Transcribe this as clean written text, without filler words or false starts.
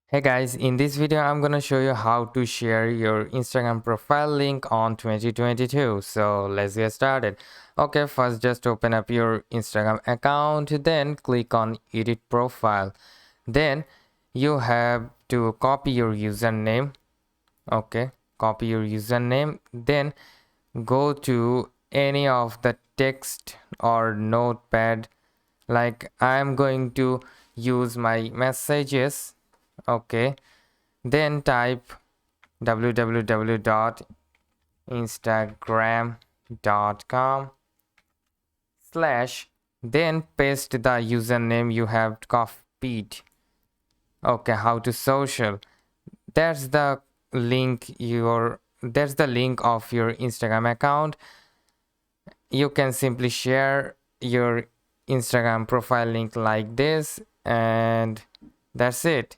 Hey guys, in this video I'm gonna show you how to share your Instagram profile link on 2022. So let's get started. Okay, first just open up your Instagram account, then click on edit profile. Then you have to copy your username. Okay, copy your username, then go to any of the text or notepad. Like I'm going to use my messages. Okay, then type www.instagram.com slash, then paste the username you have copied. Okay, how to social. That's the that's the link of your Instagram account. You can simply share your Instagram profile link like this, and that's it.